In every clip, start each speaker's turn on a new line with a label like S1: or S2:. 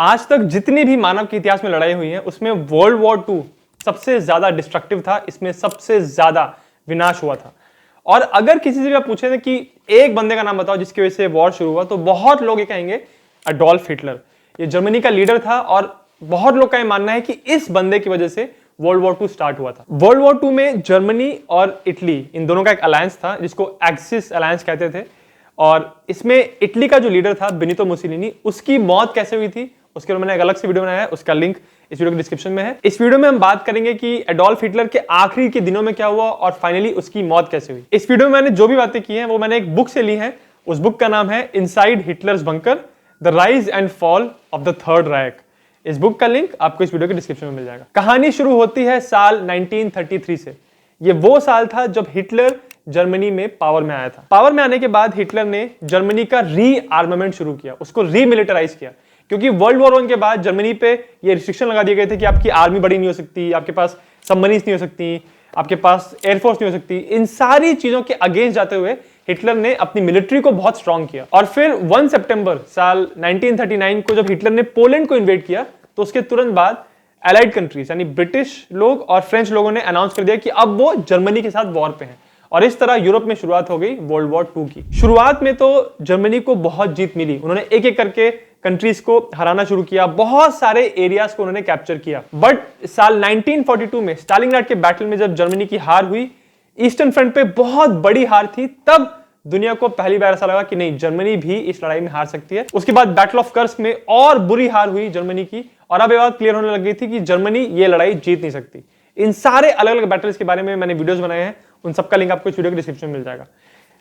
S1: आज तक जितनी भी मानव के इतिहास में लड़ाई हुई है उसमें वर्ल्ड वॉर 2 सबसे ज्यादा डिस्ट्रक्टिव था, इसमें सबसे ज्यादा विनाश हुआ था। और अगर किसी से भी आप पूछे थे कि एक बंदे का नाम बताओ जिसकी वजह से वॉर शुरू हुआ, तो बहुत लोग ये कहेंगे अडोल्फ हिटलर। ये जर्मनी का लीडर था और बहुत लोग का ये मानना है कि इस बंदे की वजह से वर्ल्ड वॉर 2 स्टार्ट हुआ था। वर्ल्ड वॉर 2 में जर्मनी और इटली इन दोनों का एक अलायंस था जिसको एक्सिस अलायंस कहते थे। और इसमें इटली का जो लीडर था बेनितो मुसोलिनी, उसकी मौत कैसे हुई थी उसके लिए मैंने एक अलग से वीडियो बनाया है, उसका लिंक इस वीडियो के डिस्क्रिप्शन में है। इस वीडियो में हम बात करेंगे कि एडोल्फ हिटलर के आखिरी के दिनों में क्या हुआ और फाइनली उसकी मौत कैसे हुई। इस वीडियो में मैंने जो भी बातें की हैं वो मैंने एक बुक से ली है। उस बुक का नाम है inside Hitler's bunker, the rise and fall of the third Reich. इस बुक का लिंक आपको इस वीडियो के डिस्क्रिप्शन में मिल जाएगा। कहानी शुरू होती है साल 1933 से। ये वो साल था जब हिटलर जर्मनी में पावर में आया था। पावर में आने के बाद हिटलर ने जर्मनी का री आर्मामेंट शुरू किया, उसको रीमिलिटराइज किया, क्योंकि वर्ल्ड वॉर 1 के बाद जर्मनी पे ये रिस्ट्रिक्शन लगा दिए गए थे कि आपकी आर्मी बड़ी नहीं हो सकती, आपके पास सबमरीन्स नहीं हो सकती, आपके पास एयरफोर्स नहीं हो सकती। इन सारी चीजों के अगेंस्ट जाते हुए हिटलर ने अपनी मिलिट्री को बहुत स्ट्रांग किया। और फिर 1 सितंबर साल 1939 को जब हिटलर ने पोलैंड को इन्वेड किया, तो उसके तुरंत बाद एलाइड कंट्रीज यानी ब्रिटिश लोग और फ्रेंच लोगों ने अनाउंस कर दिया कि अब वो जर्मनी के साथ वॉर पे हैं। और इस तरह यूरोप में शुरुआत हो गई वर्ल्ड वॉर 2 की। शुरुआत में तो जर्मनी को बहुत जीत मिली, उन्होंने एक एक करके कंट्रीज को हराना शुरू किया, बहुत सारे एरियाज को उन्होंने कैप्चर किया। बट साल 1942 में स्टालिनग्राड के बैटल में जब जर्मनी की हार हुई, ईस्टर्न फ्रंट पे बहुत बड़ी हार थी, तब दुनिया को पहली बार ऐसा लगा कि नहीं, जर्मनी भी इस लड़ाई में हार सकती है। उसके बाद बैटल ऑफ कर्स्क में और बुरी हार हुई जर्मनी की, और अब ये बात क्लियर होने लग गई थी कि जर्मनी ये लड़ाई जीत नहीं सकती। इन सारे अलग अलग बैटल्स के बारे में मैंने वीडियोस बनाए हैं, उन सबका लिंक आपको इस वीडियो के डिस्क्रिप्शन में मिल जाएगा।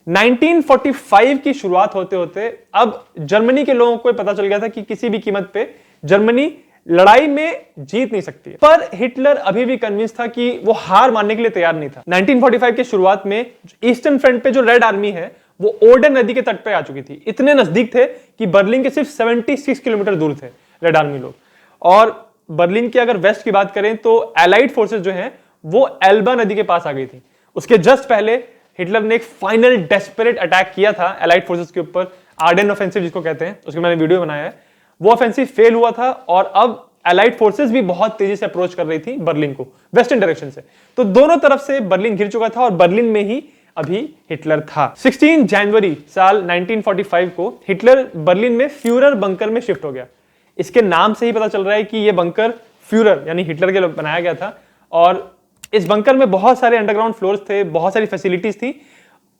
S1: 1945 की शुरुआत होते होते अब जर्मनी के लोगों को पता चल गया था कि किसी भी कीमत पे जर्मनी लड़ाई में जीत नहीं सकती है। पर हिटलर अभी भी कन्विंस था कि वो हार मानने के लिए तैयार नहीं था। 1945 के शुरुआत में ईस्टर्न फ्रंट पे जो रेड आर्मी है वो ओडर नदी के तट पे आ चुकी थी। इतने नजदीक थे कि बर्लिन के सिर्फ 76 किलोमीटर दूर थे रेड आर्मी लोग। और बर्लिन की अगर वेस्ट की बात करें तो एलाइड फोर्सेस जो हैं वो एल्बा नदी के पास आ गई थी। उसके जस्ट पहले हिटलर ने एक फाइनल डेस्परेट अटैक किया था एलाइड फोर्सेस के ऊपर, आर्डेन ऑफेंसिव जिसको कहते हैं, उसके मैंने वीडियो बनाया है। वो ऑफेंसिव फेल हुआ था और अब एलाइड फोर्सेस भी बहुत तेजी से अप्रोच कर रही थी बर्लिन को वेस्टर्न डायरेक्शन से। तो दोनों तरफ से बर्लिन घिर चुका था और बर्लिन में ही अभी हिटलर था। 16 जनवरी साल 1945 को हिटलर बर्लिन में फ्यूरर बंकर में शिफ्ट हो गया। इसके नाम से ही पता चल रहा है कि यह बंकर फ्यूरर यानी हिटलर के लिए बनाया गया था। और इस बंकर में बहुत सारे अंडरग्राउंड फ्लोर्स थे, बहुत सारी फैसिलिटीज थी।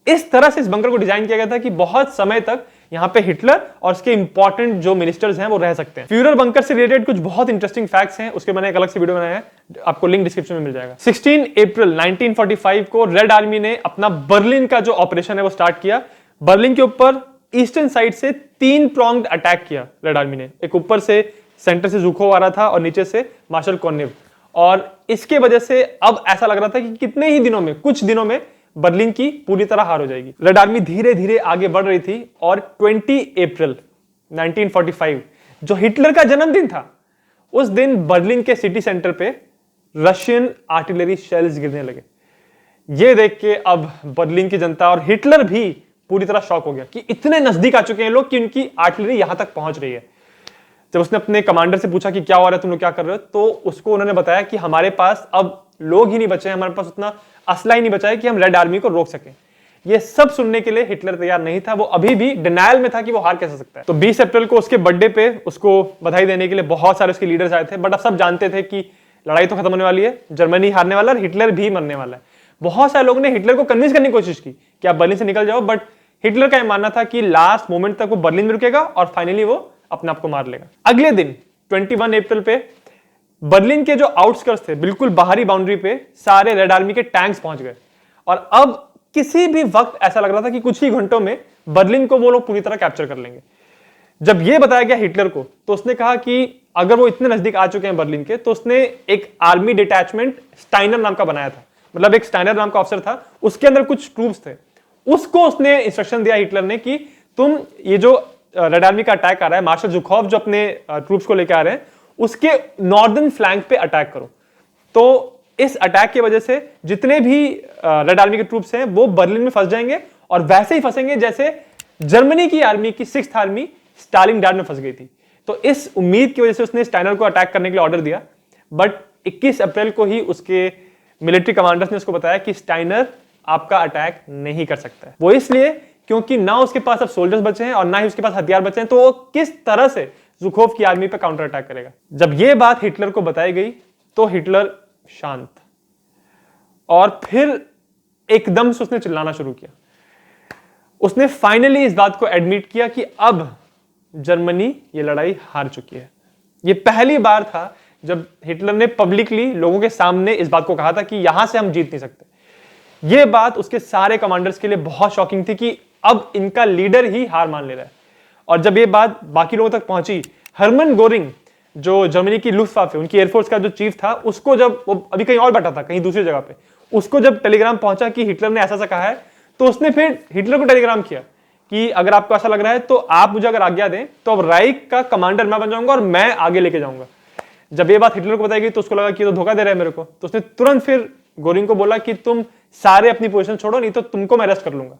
S1: इस तरह से इस बंकर को डिजाइन किया गया था कि बहुत समय तक यहां पे हिटलर और उसके इंपॉर्टेंट जो मिनिस्टर्स हैं वो रह सकते हैं। फ्यूरर बंकर से रिलेटेड कुछ बहुत इंटरेस्टिंग फैक्ट्स हैं, उसके मैंने एक अलग से वीडियो बनाया है, आपको लिंक डिस्क्रिप्शन में मिल जाएगा। 16 अप्रैल 1945 को रेड आर्मी ने अपना बर्लिन का जो ऑपरेशन है वो स्टार्ट किया। बर्लिन के ऊपर ईस्टर्न साइड से 3 प्रोंग्ड अटैक किया रेड आर्मी ने। एक ऊपर से सेंटर से जुखोव आ रहा था और नीचे से मार्शल कॉर्नेव। और इसके वजह से अब ऐसा लग रहा था कि कितने ही दिनों में, कुछ दिनों में बर्लिन की पूरी तरह हार हो जाएगी। रेड आर्मी धीरे धीरे आगे बढ़ रही थी और 20 अप्रैल 1945 जो हिटलर का जन्मदिन था, उस दिन बर्लिन के सिटी सेंटर पे रशियन आर्टिलरी शेल्स गिरने लगे। ये देख के अब बर्लिन की जनता और हिटलर भी पूरी तरह शॉक हो गया कि इतने नजदीक आ चुके हैं लोग कि उनकी आर्टिलरी यहां तक पहुंच रही है। जब उसने अपने कमांडर से पूछा कि क्या हो रहा है, तुम लोग क्या कर रहे हो, तो उसको उन्होंने बताया कि हमारे पास अब लोग ही नहीं बचे हैं, हमारे पास उतना असला ही नहीं बचा है कि हम रेड आर्मी को रोक सकें। ये सब सुनने के लिए हिटलर तैयार नहीं था, वो अभी भी डिनायल में था कि वो हार कैसे सकता है। तो 20 अप्रैल को उसके बर्थडे पे उसको बधाई देने के लिए बहुत सारे उसके लीडर्स आए थे। बट अब सब जानते थे कि लड़ाई तो खत्म होने वाली है, जर्मनी हारने वाला है और हिटलर भी मरने वाला है। बहुत सारे लोगों ने हिटलर को कन्विंस करने की कोशिश की कि आप बर्लिन से निकल जाओ, बट हिटलर का यह मानना था कि लास्ट मोमेंट तक वो बर्लिन में रुकेगा और फाइनली वो अपने आप को मार लेगा। अगले दिन 21 अप्रैल पे बर्लिन के जो आउटस्कर्ट्स थे, बिल्कुल बाहरी बाउंड्री पे सारे रेड आर्मी के टैंक्स पहुंच गए। और अब किसी भी वक्त ऐसा लग रहा था कि कुछ ही घंटों में बर्लिन को वो लोग पूरी तरह कैप्चर कर लेंगे। जब ये बताया गया हिटलर को, तो उसने कहा कि अगर वो इतने नजदीक आ चुके हैं बर्लिन के, तो उसने एक आर्मी डिटैचमेंट स्टाइनर नाम का बनाया था। मतलब एक स्टाइनर नाम का ऑफिसर था, उसके अंदर कुछ ट्रूप्स थे। उसको उसने इंस्ट्रक्शन दिया हिटलर ने कि तुम ये जो रेड आर्मी का अटैक आ रहा है, मार्शल जुखोव जो अपने ट्रूप्स को लेकर आ रहे हैं, उसके नॉर्दर्न फ्लैंक पे अटैक करो। तो इस अटैक की वजह से जितने भी रेड आर्मी के ट्रूप्स हैं वो बर्लिन में फंस जाएंगे और वैसे ही फंसेंगे जैसे जर्मनी की आर्मी की 6th आर्मी स्टालिनग्राड में फंस गई थी। तो इस उम्मीद की वजह से उसने स्टाइनर को अटैक करने के लिए ऑर्डर दिया। बट 21 अप्रैल को ही उसके मिलिट्री कमांडर्स ने उसको बताया कि स्टाइनर आपका अटैक नहीं कर सकता है। वो इसलिए क्योंकि ना उसके पास अब सोल्जर्स बचे हैं और ना ही उसके पास हथियार बचे हैं, तो वो किस तरह से ज़ुकोव की आर्मी पर काउंटर अटैक करेगा। जब ये बात हिटलर को बताई गई तो हिटलर शांत, और फिर एकदम से उसने चिल्लाना शुरू किया। उसने फाइनली इस बात को एडमिट किया कि अब जर्मनी ये लड़ाई हार चुकी है। ये पहली बार था जब हिटलर ने पब्लिकली लोगों के सामने इस बात को कहा था कि यहां से हम जीत नहीं सकते। यह बात उसके सारे कमांडर्स के लिए बहुत शॉकिंग थी कि अब इनका लीडर ही हार मान ले रहा है। और जब ये बात बाकी लोगों तक पहुंची, हरमन गोरिंग जो जर्मनी की लुफ्टवाफे, उनकी एयरफोर्स का जो चीफ था, उसको जब वो अभी कहीं और बैठा था, कहीं दूसरी जगह पे, उसको जब टेलीग्राम पहुंचा कि हिटलर ने ऐसा ऐसा कहा है, तो उसने फिर हिटलर को टेलीग्राम किया कि अगर आपको ऐसा लग रहा है तो आप मुझे अगर आज्ञा दें तो अब राइक का कमांडर मैं बन जाऊंगा और मैं आगे लेके जाऊंगा। जब ये बात हिटलर को बताई गई तो उसको लगा कि ये तो धोखा दे रहा है मेरे को, तो उसने तुरंत फिर गोरिंग को बोला कि तुम सारे अपनी पोजीशन छोड़ो, नहीं तो तुमको मैं अरेस्ट कर लूंगा।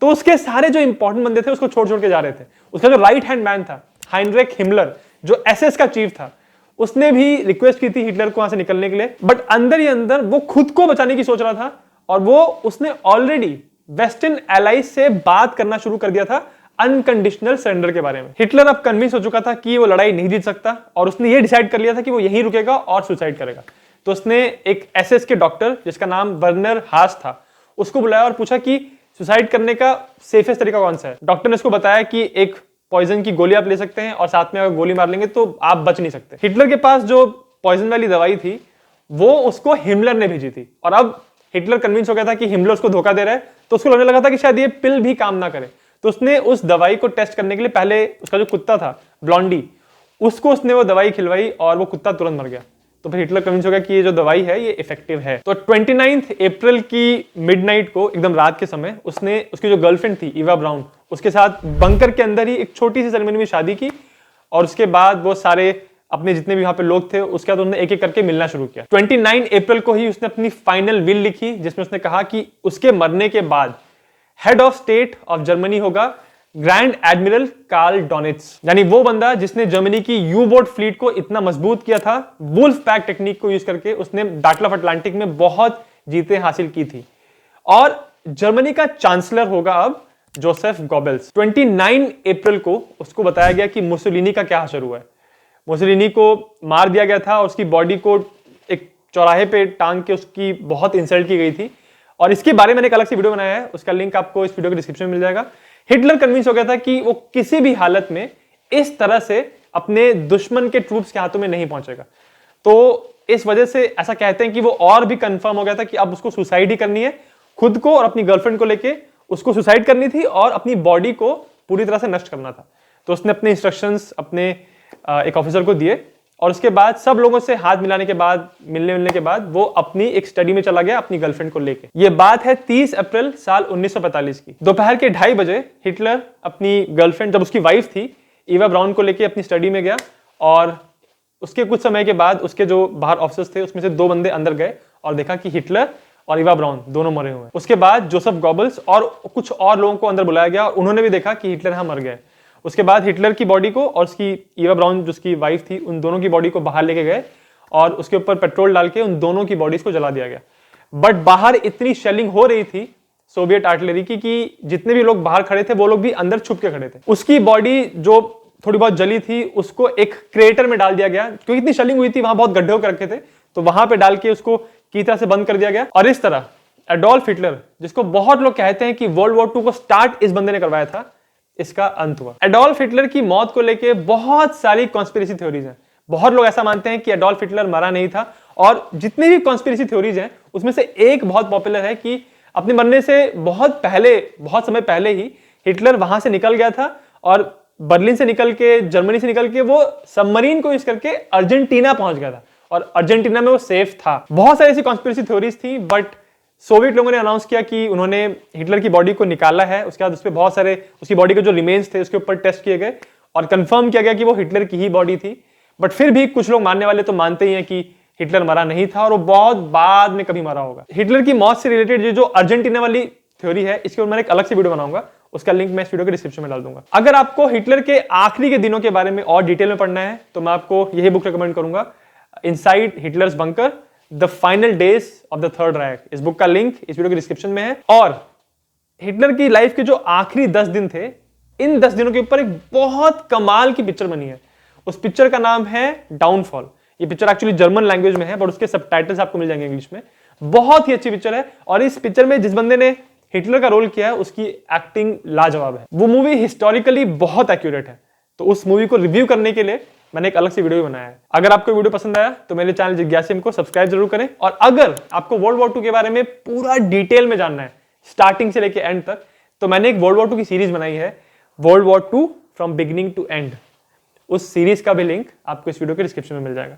S1: तो उसके सारे जो इंपॉर्टेंट बंदे थे उसको छोड़ छोड़ के जा रहे थे। उसका जो राइट हैंड मैन था हाइनरिक हिमलर, जो एसएस का चीफ था, उसने भी रिक्वेस्ट की थी हिटलर को वहां से निकलने के लिए, बट अंदर ही अंदर वो खुद को बचाने की सोच रहा था और वो उसने ऑलरेडी वेस्टर्न एलाइज से बात करना शुरू कर दिया था अनकंडीशनल सरेंडर के बारे में। हिटलर अब कन्विंस हो चुका था कि वो लड़ाई नहीं जीत सकता और उसने ये डिसाइड कर लिया था कि वो यहीं रुकेगा और सुसाइड करेगा। तो उसने एक एसएस के डॉक्टर जिसका नाम वर्नर हास था उसको बुलाया और पूछा कि सुसाइड करने का सेफेस्ट तरीका कौन सा है। डॉक्टर ने उसको बताया कि एक पॉइजन की गोली आप ले सकते हैं और साथ में अगर गोली मार लेंगे तो आप बच नहीं सकते। हिटलर के पास जो पॉइजन वाली दवाई थी वो उसको हिमलर ने भेजी थी और अब हिटलर कन्विंस हो गया था कि हिमलर उसको धोखा दे रहा है, तो उसको लगने लगा था कि शायद ये पिल भी काम ना करे। तो उसने उस दवाई को टेस्ट करने के लिए पहले उसका जो कुत्ता था ब्लॉन्डी, उसको उसने वो दवाई खिलवाई और वो कुत्ता तुरंत मर गया। तो फिर हिटलर कन्विंस हो गया कि ये जो दवाई है ये इफेक्टिव है। तो 29 अप्रैल की मिडनाइट को, एकदम रात के समय, उसने उसकी जो गर्लफ्रेंड थी इवा ब्राउन, उसके साथ बंकर के अंदर ही एक छोटी सी सेरेमनी में शादी की और उसके बाद वो सारे अपने जितने भी वहां पे लोग थे उसके बाद उन्होंने एक एक करके मिलना शुरू किया। 29 अप्रैल को ही उसने अपनी फाइनल विल लिखी जिसमें उसने कहा कि उसके मरने के बाद head of state of Germany होगा ग्रैंड एडमिरल कार्ल डॉनिट्ज, यानी वो बंदा जिसने जर्मनी की यू बोट फ्लीट को इतना मजबूत किया था। वुल्फ पैक टेक्निक को यूज करके उसने बैटल ऑफ अटलांटिक में बहुत जीतें हासिल की थी। और जर्मनी का चांसलर होगा अब जोसेफ गोबेल्स। 29 अप्रैल को उसको बताया गया कि मुसोलिनी का क्या हशर हुआ है। मुसोलिनी को मार दिया गया था और उसकी बॉडी को एक चौराहे पे टांग के उसकी बहुत इंसल्ट की गई थी और इसके बारे में मैंने एक अलग से वीडियो बनाया है, उसका लिंक आपको इस वीडियो के डिस्क्रिप्शन में मिल जाएगा। हिटलर कन्विंस हो गया था कि वो किसी भी हालत में इस तरह से अपने दुश्मन के ट्रूप्स के हाथों में नहीं पहुंचेगा। तो इस वजह से ऐसा कहते हैं कि वो और भी कंफर्म हो गया था कि अब उसको सुसाइड ही करनी है, खुद को और अपनी गर्लफ्रेंड को लेके उसको सुसाइड करनी थी और अपनी बॉडी को पूरी तरह से नष्ट करना था। तो उसने अपने इंस्ट्रक्शंस अपने एक ऑफिसर को दिए और उसके बाद सब लोगों से हाथ मिलाने के बाद, मिलने के बाद, वो अपनी एक स्टडी में चला गया अपनी गर्लफ्रेंड को लेके। ये बात है 30 अप्रैल साल 1945 की। दोपहर के 2:30 बजे हिटलर अपनी गर्लफ्रेंड, जब उसकी वाइफ थी, ईवा ब्राउन को लेके अपनी स्टडी में गया और उसके कुछ समय के बाद उसके जो बाहर ऑफिसर्स थे उसमें से 2 बंदे अंदर गए और देखा कि हिटलर और ईवा ब्राउन दोनों मरे हुए हैं। उसके बाद जोसेफ गोबल्स और कुछ और लोगों को अंदर बुलाया गया और उन्होंने भी देखा कि हिटलर यहां मर गए। उसके बाद हिटलर की बॉडी को और उसकी ईवा ब्राउन जो उसकी वाइफ थी, उन दोनों की बॉडी को बाहर लेके गए और उसके ऊपर पेट्रोल डाल के उन दोनों की बॉडीज को जला दिया गया। बट बाहर इतनी शेलिंग हो रही थी सोवियत आर्टिलरी की कि जितने भी लोग बाहर खड़े थे वो लोग भी अंदर छुप के खड़े थे। उसकी बॉडी जो थोड़ी बहुत जली थी उसको एक क्रेटर में डाल दिया गया, क्योंकि इतनी शेलिंग हुई थी, वहां बहुत गड्ढे होकर रखे थे, तो वहां पे डाल के उसको की तरह से बंद कर दिया गया। और इस तरह एडोल्फ हिटलर, जिसको बहुत लोग कहते हैं कि वर्ल्ड वॉर 2 को स्टार्ट इस बंदे ने करवाया था, इसका अंत हुआ। एडोल्फ हिटलर की मौत को लेके बहुत सारी कॉन्स्पिरेसी थ्योरीज हैं। बहुत लोग ऐसा मानते हैं कि एडोल्फ हिटलर मरा नहीं था और जितनी भी कॉन्स्पिरेसी थ्योरीज हैं उसमें से एक बहुत पॉपुलर है कि अपने मरने से बहुत पहले, बहुत समय पहले ही हिटलर वहां से निकल गया था और बर्लिन से निकल के, जर्मनी से निकल के वो सबमरीन को यूज करके अर्जेंटीना पहुंच गया था और अर्जेंटीना में वो सेफ था। बहुत सारी ऐसी कॉन्स्पिरेसी थ्योरीज थी, बट सोवियत लोगों ने अनाउंस किया कि उन्होंने हिटलर की बॉडी को निकाला है। उसके बाद उस पर बहुत सारे उसकी बॉडी के जो रिमेन्स थे उसके ऊपर टेस्ट किए गए और कंफर्म किया गया कि वो हिटलर की ही बॉडी थी। बट फिर भी कुछ लोग मानने वाले तो मानते ही हैं कि हिटलर मरा नहीं था और वो बहुत बाद में कभी मरा होगा। हिटलर की मौत से रिलेटेड जो अर्जेंटीना वाली थ्योरी है, इसके ऊपर मैं एक अलग से वीडियो बनाऊंगा, उसका लिंक मैं इस वीडियो के डिस्क्रिप्शन में डाल दूंगा। अगर आपको हिटलर के आखिरी के दिनों के बारे में और डिटेल में पढ़ना है तो मैं आपको यही बुक रिकमेंड करूंगा, inside Hitler's bunker the final days of the third राइख। इस बुक का लिंक इस वीडियो के डिस्क्रिप्शन में है। और हिटलर की लाइफ के जो आखिरी 10 दिन थे, इन 10 दिनों के ऊपर एक बहुत कमाल की पिक्चर बनी है। उस पिक्चर का नाम है डाउनफॉल। ये पिक्चर एक्चुअली जर्मन लैंग्वेज में है बट उसके सबटाइटल्स आपको मिल जाएंगे इंग्लिश में। बहुत ही अच्छी पिक्चर है और इस पिक्चर में जिस बंदे ने हिटलर का रोल किया है उसकी एक्टिंग लाजवाब है। वो मूवी हिस्टोरिकली बहुत एक्यूरेट है, तो उस मूवी को रिव्यू करने के लिए मैंने एक अलग से वीडियो बनाया है। अगर आपको वीडियो पसंद आया तो मेरे चैनल जिज्ञासिम को सब्सक्राइब जरूर करें। और अगर आपको वर्ल्ड वॉर 2 के बारे में पूरा डिटेल में जानना है स्टार्टिंग से लेकर एंड तक, तो मैंने एक वर्ल्ड वॉर 2 की सीरीज बनाई है, world war 2 from beginning to end. उस सीरीज का भी लिंक आपको इस वीडियो के डिस्क्रिप्शन में मिल जाएगा।